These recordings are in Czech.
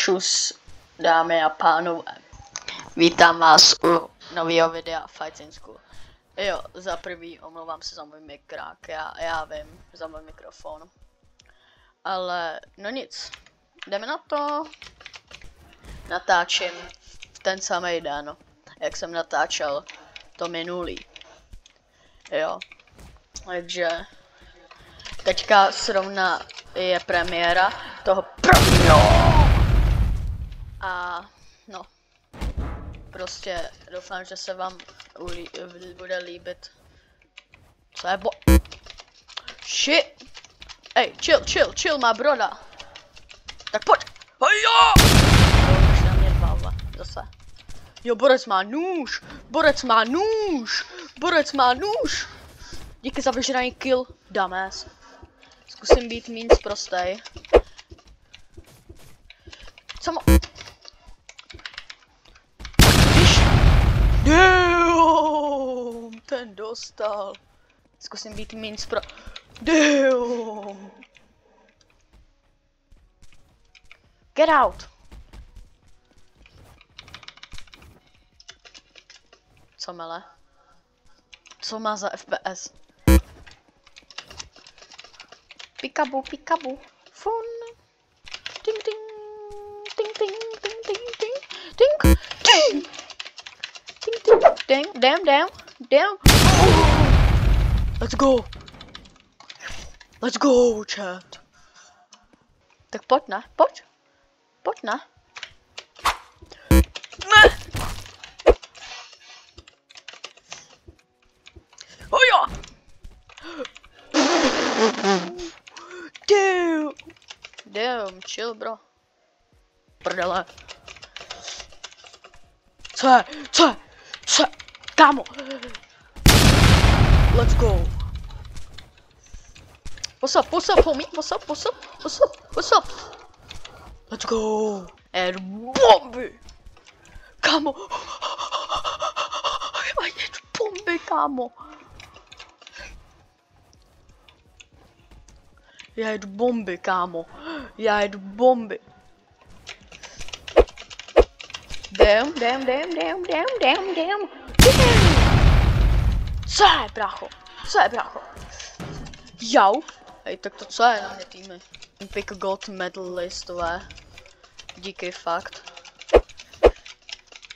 Čus, dámy a pánové. Vítám vás u nového videa Fights in School. Jo, za prvý omlouvám se za můj mikrák, já vím, za můj mikrofon. Ale no nic, jdeme na to. Natáčím v ten samý den, jak jsem natáčel to minulý. Jo, takže teďka zrovna je premiéra toho prvního. A no, prostě doufám, že se vám bude líbit. Co je shit! Ej, chill, má broda. Tak pojď! Hejjo! Už na mě dva, zase. Jo, borec má nůž! Díky za vyžraný kill, dumbass. Zkusím být míň sprostej. Co mo... Damn, ten dostal. Zkusím být míň Damn. Get out. Co mele? Co má za FPS? Pikabu. Fun. Ting. Damn. Let's go, chat. Tak pojď ne. Ne. Ojo. Damn, chill, bro. Prdele. Co? Kámo. Let's go. What's up, homie? What's up? Let's go. And bomby. Kámo. Já jedu bomby, kámo. Já jedu bomby. Damn. Co je, brácho? Jau. Hej, tak to co je na mě týmy? Pick gold medalistové. Díky, fakt.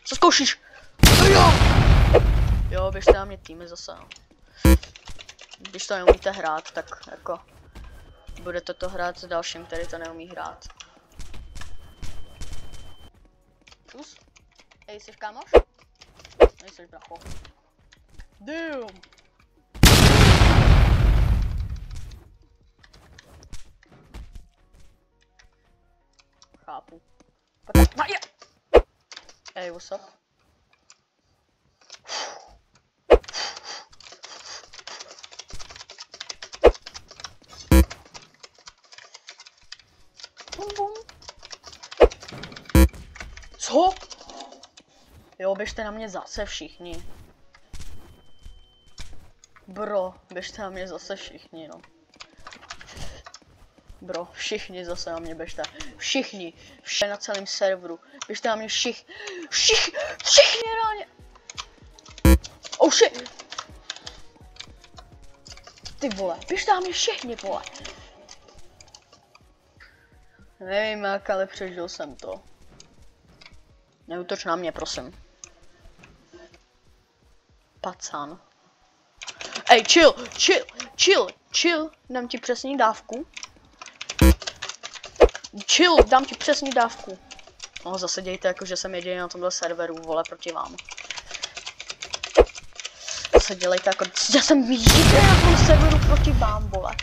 Co zkoušíš? Jo, běžte na mě týmy zase. Když to neumíte hrát, tak jako... budete to hrát s dalším, který to neumí hrát. Čus? Ej, jsi kámoš? Nejseš, bracho. Damn! Chápu. Ej, what's up? Bum. Co? Jo, běžte na mě zase všichni. Bro, běžte na mě zase všichni, no. Bro, všichni zase na mě běžte. Všichni na celém serveru. Běžte na mě všichni reálně. Oh shit. Ty vole, běžte na mě všichni, vole. Nevím jak, ale přežil jsem to. Neútoč na mě, prosím. Pacan. Ej, chill, dám ti přesný dávku. Dám ti přesný dávku. No, zase dějte jako, že jsem jediný na tomhle serveru, vole, proti vám. Zase dělejte jako, že jsem jediný na tom serveru proti vám, vole.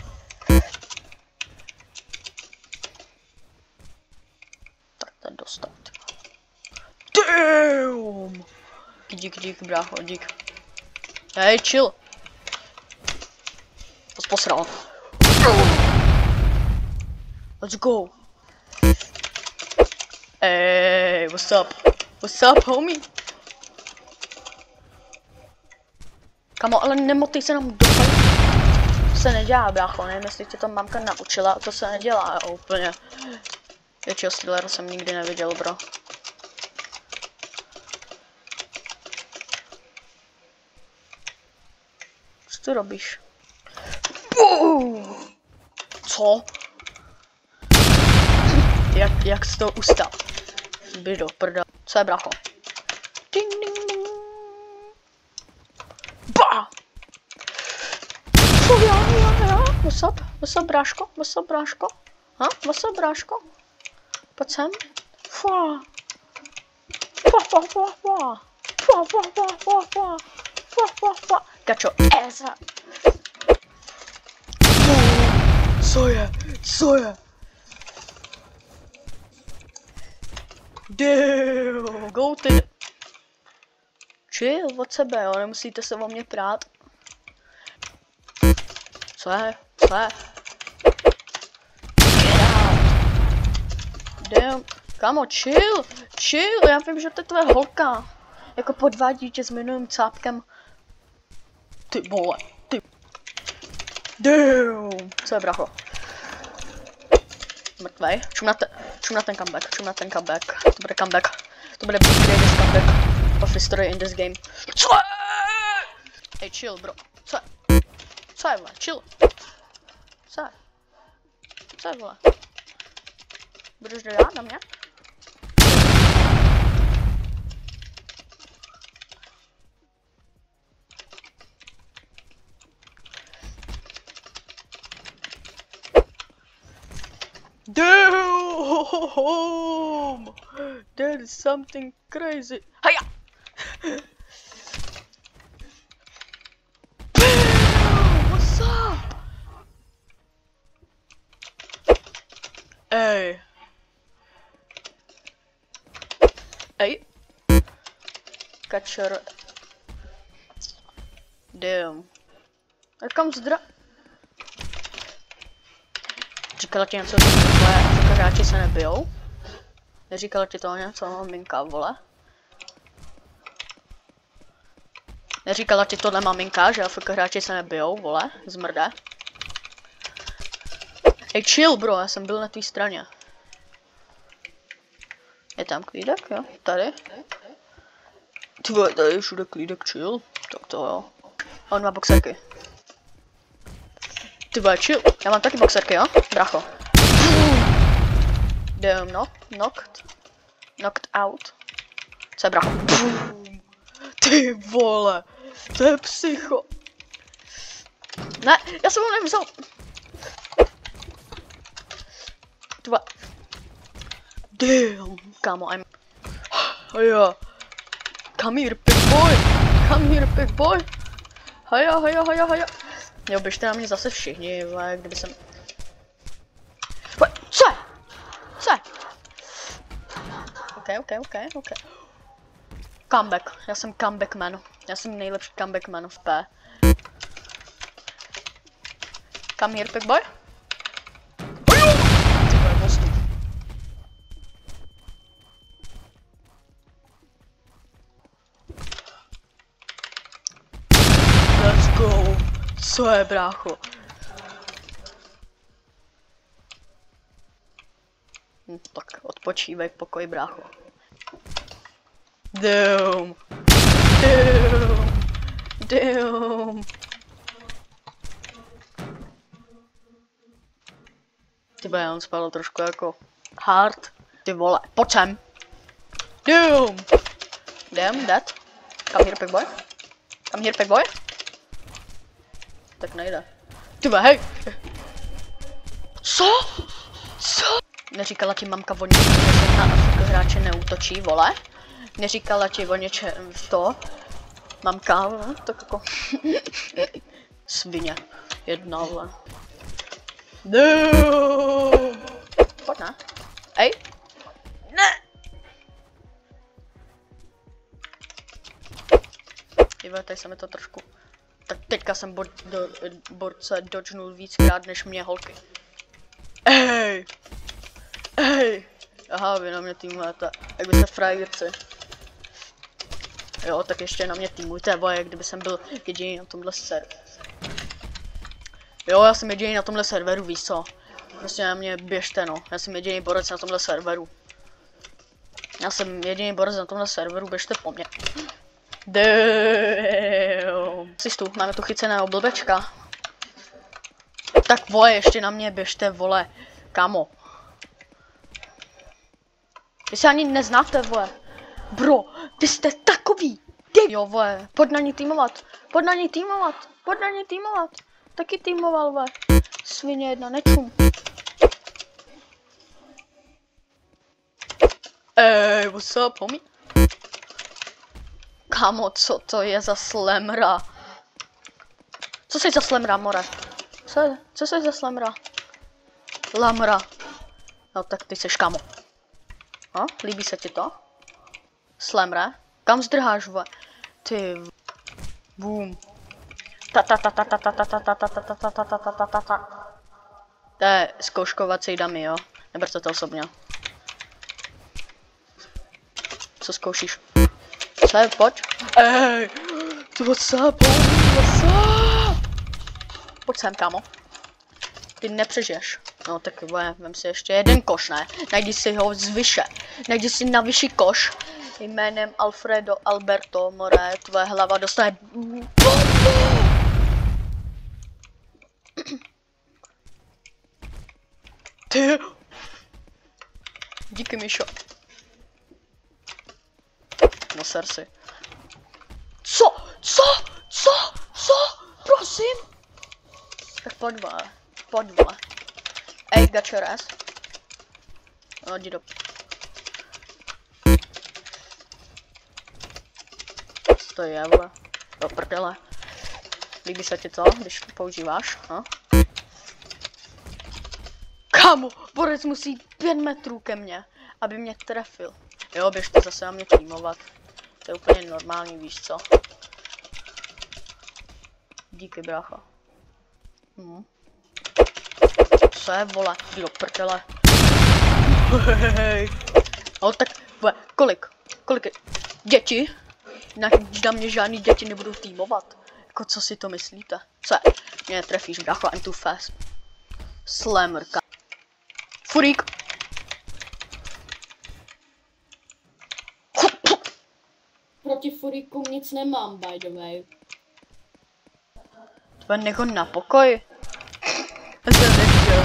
Tak to dostat. Damn! Dík, brácho, dík. Hej, chill. To jsi posral. Let's go. Hey, what's up, homie? Kamo, ale nemotej se nám do se nedělá, brácho, nevím, jestli tě to mamka naučila, to se nedělá, jo, úplně. Většího Stealera jsem nikdy neviděl, bro. Co ty robíš? Co? Jak jsi to ustal? Běž do prda. Co je, bracho? Ding, ding, ding. Ba! Ja. What's up, bráško? What's up, bráško? Ha? What's up, bráško? Pojď sem. Fua. Gačo, Eza. Co je? Co je? Damn, go ty. Chill od sebe, jo, nemusíte se o mě prát. Co je? Co je? Damn, kámo, chill, chill, já vím, že to je tvoje holka. Jako podvádí tě s minulým cápkem. Ty vole, ty. Damn, co je, bracho? Mrtvej, čum na ten comeback, to bude comeback, to bude greatest comeback of history in this game. Co je? Hey, chill, bro, co je? Co je, vole, chill. Co je? Co je, vole? Budeš dát na mě? Damn! That is something crazy. Hiya! What's up? Hey. Hey. Catcher. Damn. Here comes the. Říkala ti něco, že tvoje fukařáči se nebijou? Neříkala ti to něco, maminka, vole? Neříkala ti tohle maminka, že fukařáči se nebijou, vole? Zmrde. Hey, chill, bro, já jsem byl na té straně. Je tam klídek, jo? Tady? Ty vole, tady je všude klídek, chill. Tak to jo. A on má boxerky. Ty vole, chill. Já mám taky boxerky, jo? Bracho. Damn, knocked out. Co je, bracho? Ty vole. To je psycho. Ne, já jsem ho nevzal. Ty vole. Damn, kámo, I'm... Haja. Come here, big boy. Come here, big boy. Haja. Jo, běžte na mě zase všichni, vole, kdyby jsem... Co je? Co je? Ok. Comeback, já jsem comeback man. Já jsem nejlepší comeback man v P. Come here, big boy. Ty vole, postup. Let's go. Co je, brácho? Tak odpočívej v pokoji, brácho. Damn. Ty vole, on spadl trošku jako hard. Ty vole, pojď sem. Damn, dead. Come here, big boy. Tak nejde. Ty vole, hej. Co? Neříkala ti mamka o něčem, že se na hráče neútočí, vole? Neříkala ti o něčem to? Mamka, vole? Tak jako... Svině. Jedna, vole. Pojď, ne? Ej. Ne! Tyhle, tady se mi to trošku... Tak teďka jsem borce dodgenul víckrát než mě holky. Ej! Aha, vy na mě týmujete. Jak byste frajerci. Jo, tak ještě na mě týmujte, bo jak kdyby jsem byl jediný na tomhle serveru. Jo, já jsem jediný na tomhle serveru, víš co? Prostě na mě běžte, no. Já jsem jediný borec na tomhle serveru. Běžte po mně. Damn. Jsi tu, máme tu chyceného blbečka. Tak vole, ještě na mě běžte, vole. Kamo. Vy se ani neznáte, vole. Bro, vy jste takový. Jo, vole, pojď na ní týmovat. Taky týmoval, vole. Svině jedna, nečum. Ej, what's up, homie? Kámo, co to je za slamra? Co jsi za slamra, more? Co jsi za slamra? Lamra. No tak ty seš, kámo. Líbí se ti to? Slamra? Kam zdrháš, vole? Ty... Boom. To je zkouškovací dummy, jo? Neberte to osobně. Co zkoušíš? Co je, pojď? Ej! What's up? Pojď sem, kámo. Ty nepřežiješ. No tak vem si ještě jeden koš, ne? Najdi si ho zvyše. Najdi si na vyšší koš. Jménem Alfredo Alberto More, tvoje hlava dostane bombu! Ty! Díky, Míšo. No ser si. Co? Prosím? Tak pojď, vole. Ej, gačeres. No, jdi do... To je, vole. Do prdele. Líbí se ti to, když používáš, no? Kámo, borec musí 5 metrů ke mně, aby mě trefil. Jo, běžte zase na mě týmovat. To je úplně normální, víš co? Díky, brácha. Co je, vole? Jdi do prdele. No tak, kolik je? Děti? Na mě žádný děti nebudou týmovat. Jako co si to myslíte? Co je? Mě trefíš, brácho, I'm too fast. Slammerka. Furík. Proti furíkům nic nemám, by the way. Tvoje nech ho na pokoj. Já jsem nechtěl.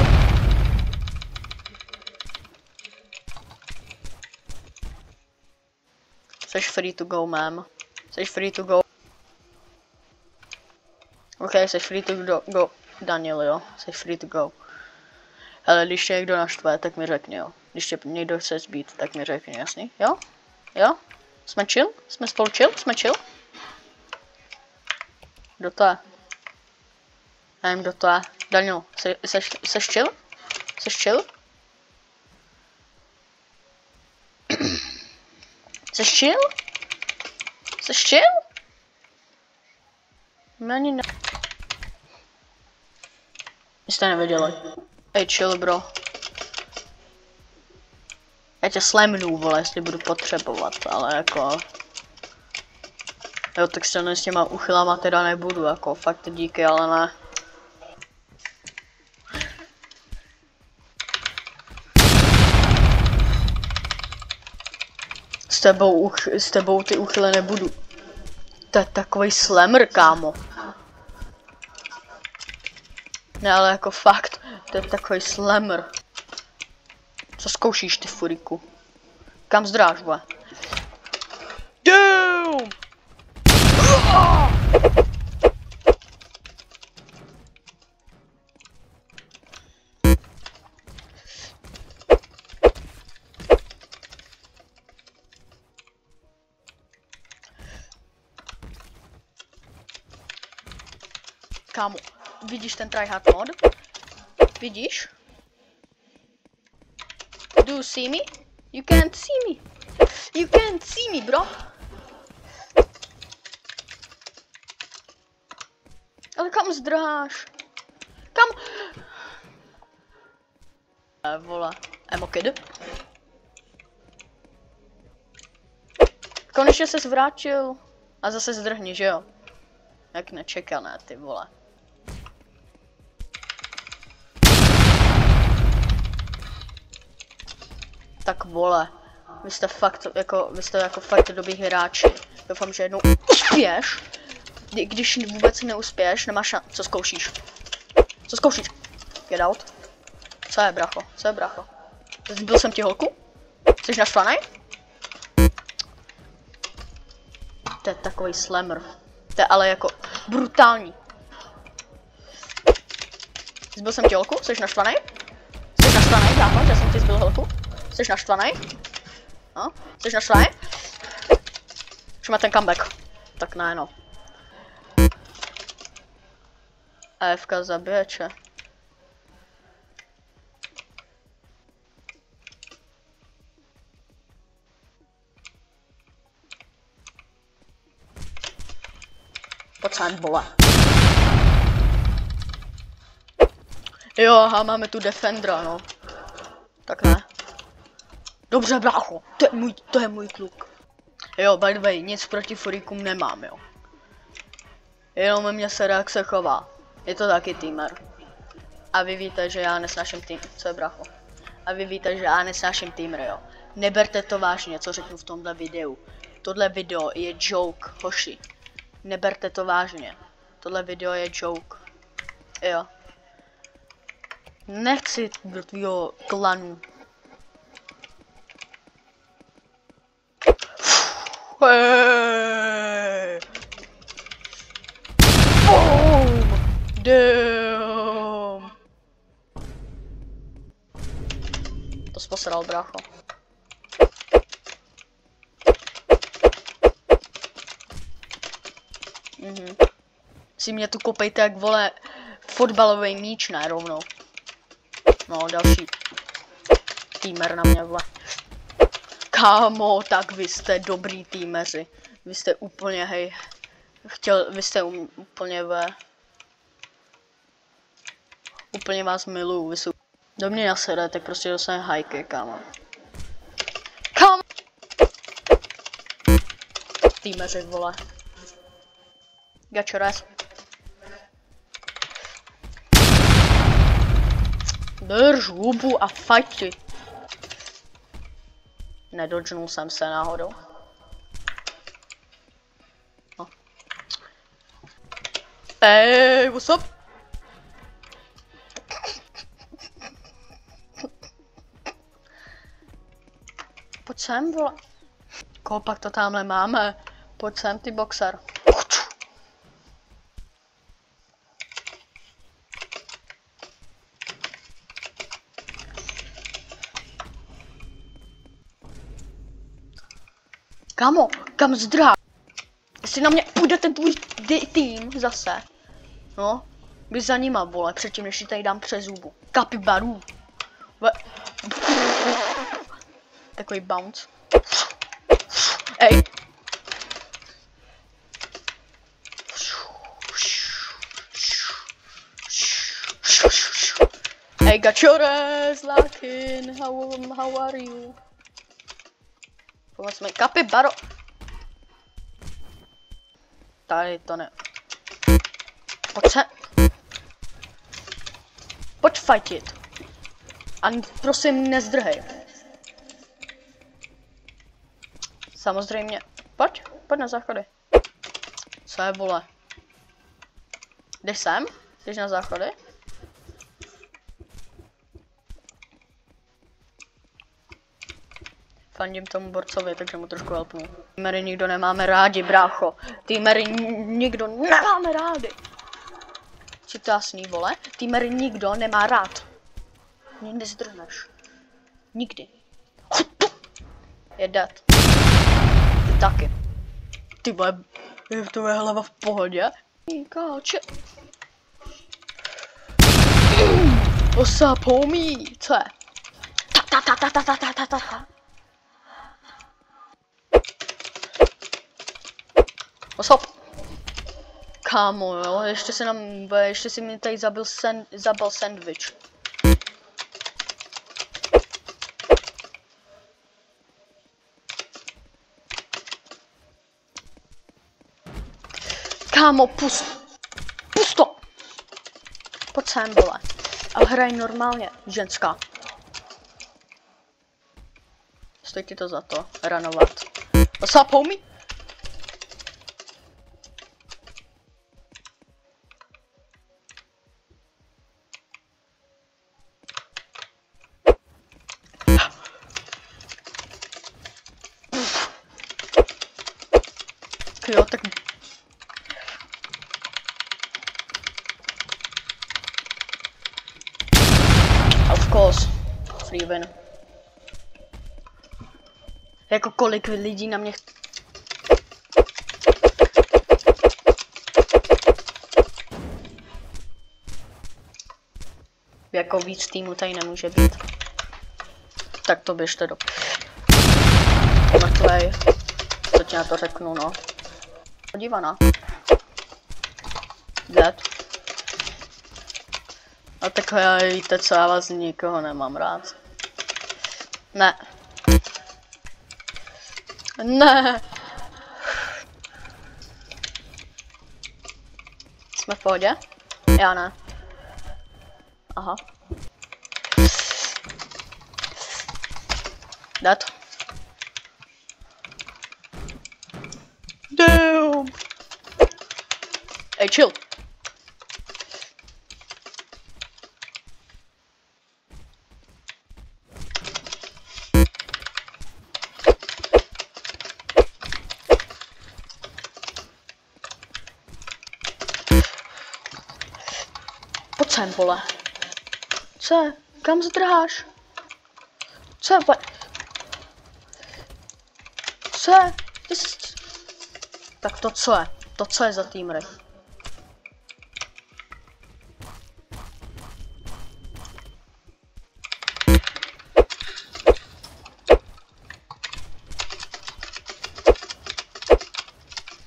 Jseš free to go, man. Jseš free to go. OK, jseš free to go. Daniel, jo. Jseš free to go. Ale když tě někdo naštve, tak mi řekni, jo. Když tě někdo chce zbít, tak mi řekni, jasný? Jo? Jo? Jsme chill? Jsme spolu chill? Jsme chill? Kdo to je? Nevím, kdo to je. Daniel, seš chill? Seš chill? Seš chill? Seš chill? Mě ani ne... Jste nevěděli. Ej, chill, bro. Já tě slamnu, vole, jestli budu potřebovat, ale jako... Jo, tak s těma uchylama teda nebudu, jako fakt díky, ale ne. S tebou ty uchyle nebudu. To je takovej slammer, kámo. Ne, ale jako fakt, to je takový slammer. Co zkoušíš, ty furiku? Kam zdráš, vole? Damn! Kámo, vidíš ten tryhard mod? Vidíš? Do you see me? You can't see me. You can't see me, bro. Ale kam zdrháš? Kam? Vole, emo kid. Konečně se zvrátil a zase zdrhni, že jo? Jak nečekané, ty vole. Tak vole, vy jste jako fakt dobrý hráči. Doufám, že jednou uspěš. Když vůbec neuspěješ, nemáš co zkoušíš? Co zkoušíš? Get out. Co je, bracho? Co je, bracho? Zbyl jsem ti holku? Jsi naštvaný? To je takový slammer. To je ale jako brutální. Zbyl jsem ti holku? Jsi naštvaný? Jsi naštvaný, brácho, že jsem ti zbyl holku? Jsi naštvaný? No? Jsi naštvaný? Už má ten comeback. Tak ne, no. AFK zabíječe. Pojď sem, vole. Jo, aha, máme tu defendera, no. Tak ne. Dobře, brácho, to je můj kluk. Jo, by the way, nic proti Furikům nemám, jo. Jenom mě se jak se chová. Je to taky týmer. A vy víte, že já nesnáším tým. Co je, brácho? A vy víte, že já nesnáším týmer, jo. Neberte to vážně, co řeknu v tomhle videu. Tohle video je joke, hoši. Neberte to vážně. Tohle video je joke. Jo. Nechci do tvýho klanu. Boom! Damn! To jsi posral, brácho. Si mě tu kopejte jak vole fotbalový míč, ne rovnou. No, další týmer na mě, vole. Kámo, tak vy jste dobrý týmeři. Vy jste úplně, hej, vy jste úplně úplně vás miluju, vy jsou, do mě nasedete, prostě dostane hajky, kámo. Kámo! Týmeři, vole. Gačores. Drž hubu a fajti. Nedodžnul jsem se náhodou. No. Ej, what's up? Pojď sem, vole. Koho pak to tamhle máme? Pojď sem, ty boxer. Kámo, kam zdrá? Jestli na mě půjde ten tvůj tým zase. No, bys za nima, vole, předtím než ji tady dám přes zubu. Kapibaru. Takový bounce. Ej. Hey, Gachores, Larkin, how are you? Pomoc mi, kapibaro. Tady to ne. Pojď se. Pojď fightit. A prosím nezdrhej. Samozřejmě. Pojď na záchody. Co je, vole? Jdeš sem? Jdeš na záchody? Fandím tomu borcovi, takže mu trošku helpnu. Týmery nikdo nemáme rádi, brácho. Týmery nikdo nemáme rádi. Či to jasný, vole? Týmery nikdo nemá rád. Nikdy zdrhneš. Nikdy. Je dead. Ty taky. Ty vole, je tvoje hlava v pohodě? Káče. What's up, homie? Co je? Ta. What's up? Kámo, jo, ještě si mi tady zabil sandwich. Kámo, pust to! Pojď sem, vole. A hraj normálně, ženská. stojí ti to za to, ranovat. Osapou mi! Jo, tak... Of course. Free win. Jako kolik lidí na mě... Jako víc týmu tady nemůže být. Tak to běžte do... Mrtvej. Co ti na to řeknu, no. Podívaná. Dead. A tak víte co, já vás nikoho nemám rád. Ne. Ne. Jsme v pohodě? Já ne. Aha. Dead. Damn. Hey, chill. Pojď sem, vole. Co je? Kam zdrháš? Co je? Co je? Tak to co je? To co je za týmry?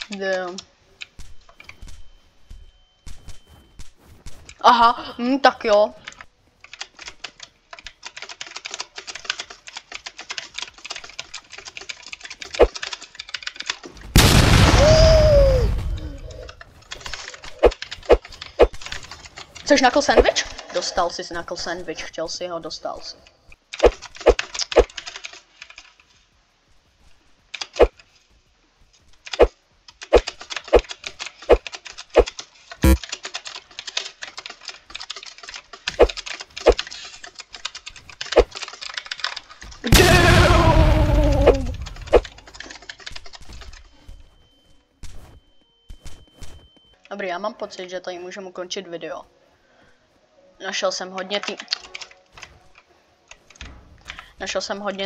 Damn. Aha, tak jo. Chceš knuckle sandwich? Dostal jsi knuckle sandwich, chtěl si ho, dostal si. Dobrý, já mám pocit, že tady můžeme ukončit video. Našel jsem hodně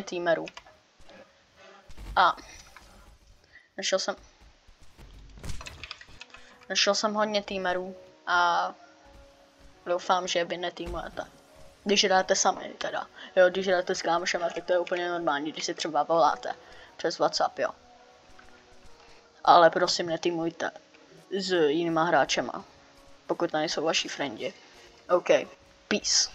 týmerů. A našel jsem hodně týmerů a doufám, že vy netýmujete. Když hrajete sami teda. Jo, když hrajete s kámošema, tak to je úplně normální, když si třeba voláte přes WhatsApp, jo. Ale prosím, netýmujte s jinýma hráčema, pokud nejsou vaši friendi. OK, peace.